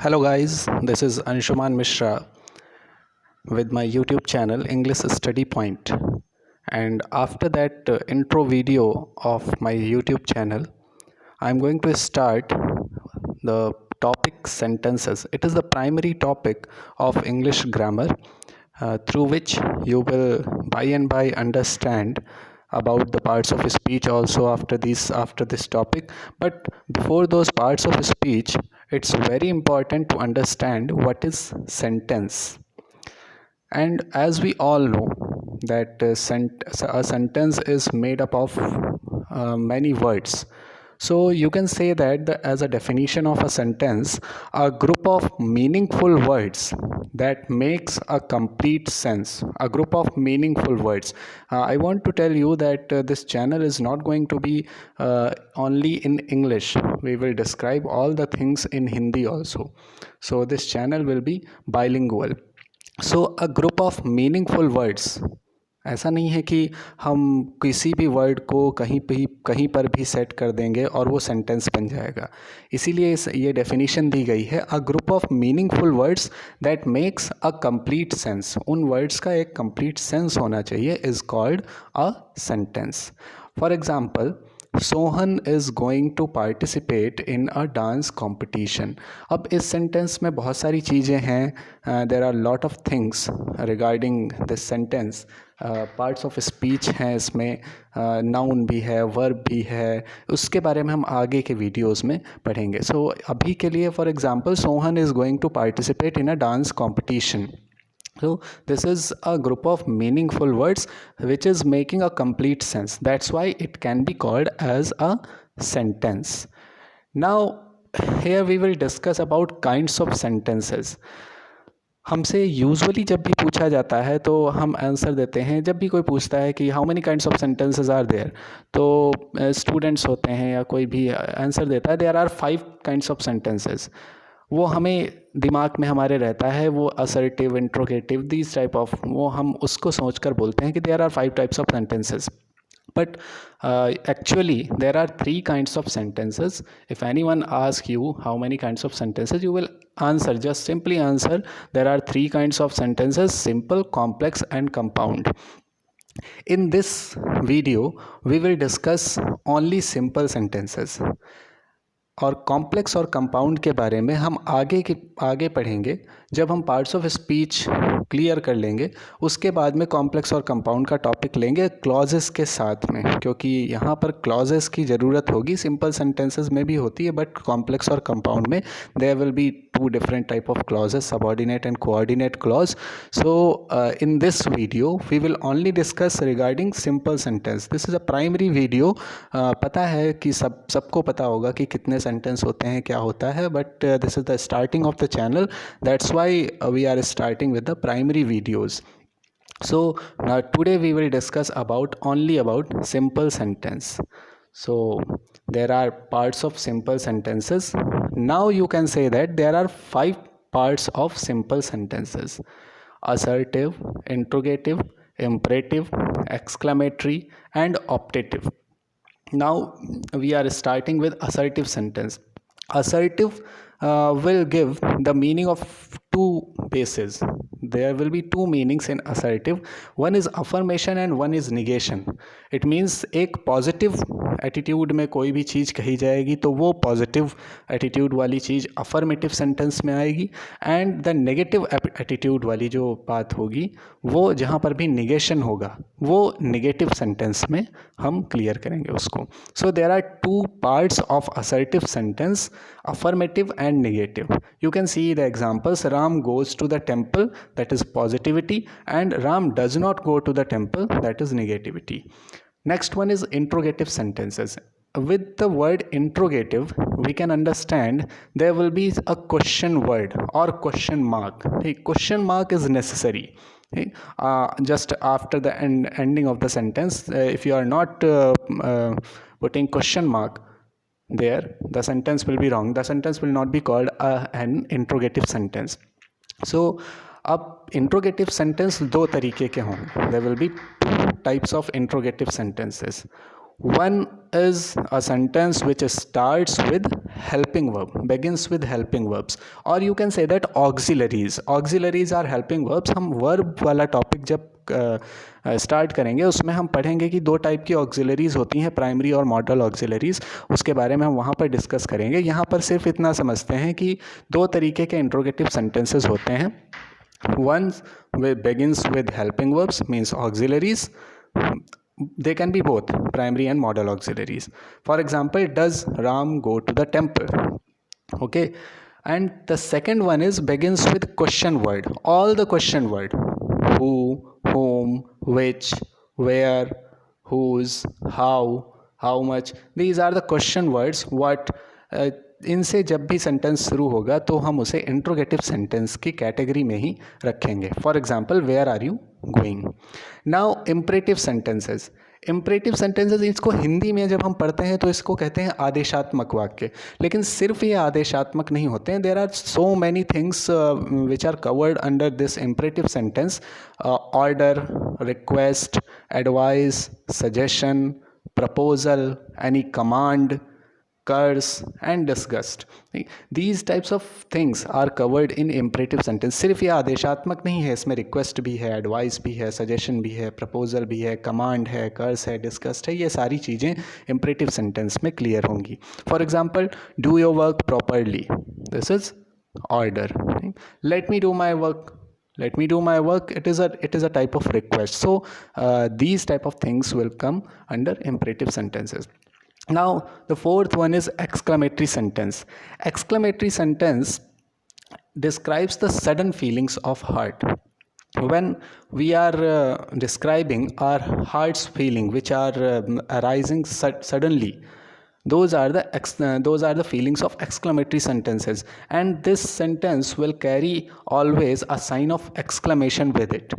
Hello guys, this is Anshuman Mishra with my YouTube channel English Study Point. And after that intro video of my YouTube channel, I'm going to start the topic sentences. It is the primary topic of English grammar through which you will by and by understand about the parts of speech also after this topic. But before those parts of speech, it's very important to understand what is sentence. And as we all know that a sentence is made up of many words. So you can say that as a definition of a sentence, a group of meaningful words that makes a complete sense. A group of meaningful words. I want to tell you that this channel is not going to be only in English. We will describe all the things in Hindi also. So this channel will be bilingual. So a group of meaningful words. ऐसा नहीं है कि हम किसी भी word को कहीं पर भी सेट कर देंगे और वो सेंटेंस बन जाएगा. इसीलिए ये डेफिनेशन दी गई है, a group of meaningful words that makes a complete sense. उन वर्ड्स का एक कंप्लीट सेंस होना चाहिए is called a sentence. For example, Sohan is going to participate in a dance competition. अब इस सेंटेंस में बहुत सारी चीज़ें हैं. There are lot of things regarding this sentence. Parts of speech हैं इसमें, नाउन भी है, वर्ब भी है. उसके बारे में हम आगे के वीडियोस में पढ़ेंगे. सो अभी के लिए for example, Sohan is going to participate in a dance competition. So this is a group of meaningful words which is making a complete sense. That's why it can be called as a sentence. Now here we will discuss about kinds of sentences. हमसे usually जब भी पूछा जाता है तो हम answer देते हैं. जब भी कोई पूछता है कि how many kinds of sentences are there, तो स्टूडेंट्स होते हैं या कोई भी आंसर देता है, there are 5 kinds of sentences. वो हमें दिमाग में हमारे रहता है, वो assertive, interrogative, these type of, वो हम उसको सोच कर बोलते हैं कि there are 5 types of sentences. But actually there are 3 kinds of sentences. If anyone asks you how many kinds of sentences, you will answer, just simply answer, there are 3 kinds of sentences: simple, complex and compound. In this video we will discuss only simple sentences. और complex और compound के बारे में हम आगे पढ़ेंगे जब हम पार्ट्स ऑफ स्पीच क्लियर कर लेंगे. उसके बाद में कॉम्प्लेक्स और कंपाउंड का टॉपिक लेंगे क्लॉजेस के साथ में, क्योंकि यहाँ पर क्लॉजेस की ज़रूरत होगी. सिंपल सेंटेंसेस में भी होती है, बट कॉम्प्लेक्स और कंपाउंड में there will be 2 different type of clauses, subordinate and coordinate clause. So in this video we will only discuss regarding simple sentence. This is a primary video. पता है कि सबको पता होगा कि कितने सेंटेंस होते हैं, क्या होता है, but this is the starting of the channel. That's why we are starting with the primary videos. So now today we will discuss only about simple sentence. So there are parts of simple sentences. Now you can say that there are 5 parts of simple sentences: assertive, interrogative, imperative, exclamatory and optative. Now we are starting with assertive sentence. Assertive will give the meaning of 2 bases. There will be 2 meanings in assertive. One is affirmation and one is negation. It means एक positive attitude में कोई भी चीज़ कही जाएगी तो वो positive attitude वाली चीज़ affirmative sentence में आएगी, एंड द नेगेटिव एटीट्यूड वाली जो बात होगी वो जहाँ पर भी निगेशन होगा वो नेगेटिव सेंटेंस में हम क्लियर करेंगे उसको. So there are 2 parts of assertive sentence, affirmative and negative. You can see the examples. Ram goes to the temple, that is positivity, and Ram does not go to the temple, that is negativity. Next one is interrogative sentences. With the word interrogative we can understand there will be a question word or question mark. A question mark is necessary. Just after the ending of the sentence, if you are not putting question mark there, the sentence will be wrong. The sentence will not be called an interrogative sentence. So अब interrogative sentence 2 तरीके के होंगे. There will be 2 types of interrogative sentences. One is a sentence which starts with helping verb, begins with helping verbs, or you can say that auxiliaries. Auxiliaries are helping verbs. हम verb वाला topic जब start करेंगे उसमें हम पढ़ेंगे कि दो type की ऑक्सिलरीज होती हैं, प्राइमरी और मॉडल ऑक्सिलरीज, उसके बारे में हम वहाँ पर डिस्कस करेंगे. यहाँ पर सिर्फ इतना समझते हैं कि दो तरीके के इंट्रोगेटिव सेंटेंसेस होते हैं. One begins with helping verbs, means auxiliaries. They can be both primary and modal auxiliaries. For example, does Ram go to the temple? Okay. And the second one is begins with question word, all the question word: who, whom, which, where, whose, how much. These are the question words. What इनसे जब भी sentence शुरू होगा तो हम उसे interrogative sentence की category में ही रखेंगे. For example, where are you going. Now imperative sentences. Imperative sentences, इसको हिंदी में जब हम पढ़ते हैं तो इसको कहते हैं आदेशात्मक वाक्य. लेकिन सिर्फ ये आदेशात्मक नहीं होते हैं. There are so many things which are covered under this imperative sentence. Order, request, advice, suggestion, proposal, any command, curse and disgust. These types of things are covered in imperative sentence. सिर्फ ये आदेशात्मक नहीं है, इसमें request भी है, advice भी है, suggestion भी है, प्रपोजल भी है, कमांड है, कर्स है, डिस्कस्ट है. ये सारी चीज़ें imperative sentence में क्लियर होंगी. For example, do your work properly. This is order. Let me do my work. Let me do my work. It is a type of request. So these type of things will come under imperative sentences. Now the fourth one is exclamatory sentence. Exclamatory sentence describes the sudden feelings of heart. When we are describing our heart's feeling which are arising suddenly, those are the feelings of exclamatory sentences, and this sentence will carry always a sign of exclamation with it.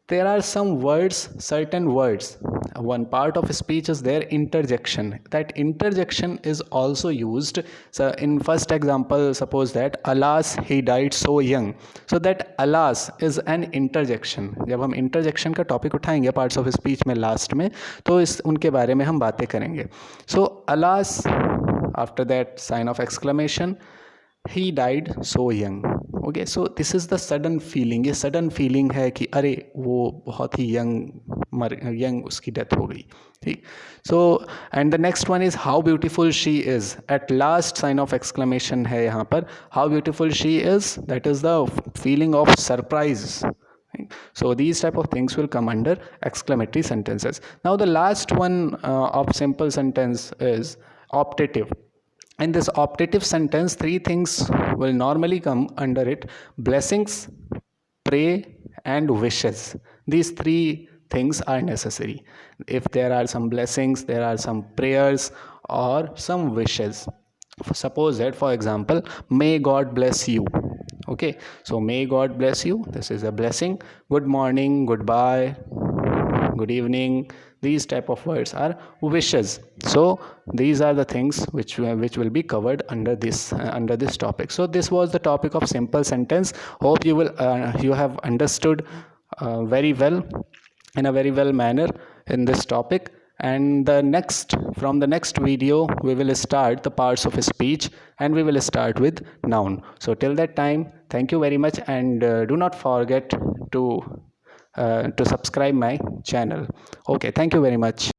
There are some words, certain words, one part of speech is there, interjection. That interjection is also used. So in first example, suppose that alas he died so young. So that alas is an interjection. जब हम interjection का topic उठाएंगे parts of speech में last में, तो इस उनके बारे में हम बातें करेंगे. So alas, after that sign of exclamation, he died so young. Okay, so this is the sudden feeling. ये सडन फीलिंग है कि अरे वो बहुत ही यंग उसकी डेथ हो गई. ठीक. So and the next one is how beautiful she is. At last sign of exclamation है यहाँ पर. How beautiful she is, that is the feeling of surprise. So these type of things will come under exclamatory sentences. Now the last one of simple sentence is optative. In this optative sentence, three things will normally come under it: blessings, pray and wishes. These three things are necessary. If there are some blessings, there are some prayers or some wishes. Suppose that, for example, may God bless you. Okay, so may God bless you, this is a blessing. Good morning, goodbye, good evening, these type of words are wishes. So these are the things which will be covered under this topic. So this was the topic of simple sentence. Hope you have understood very well, in a very well manner in this topic. And from the next video we will start the parts of speech, and we will start with noun. So till that time, thank you very much, and do not forget to subscribe my channel. Okay, thank you very much.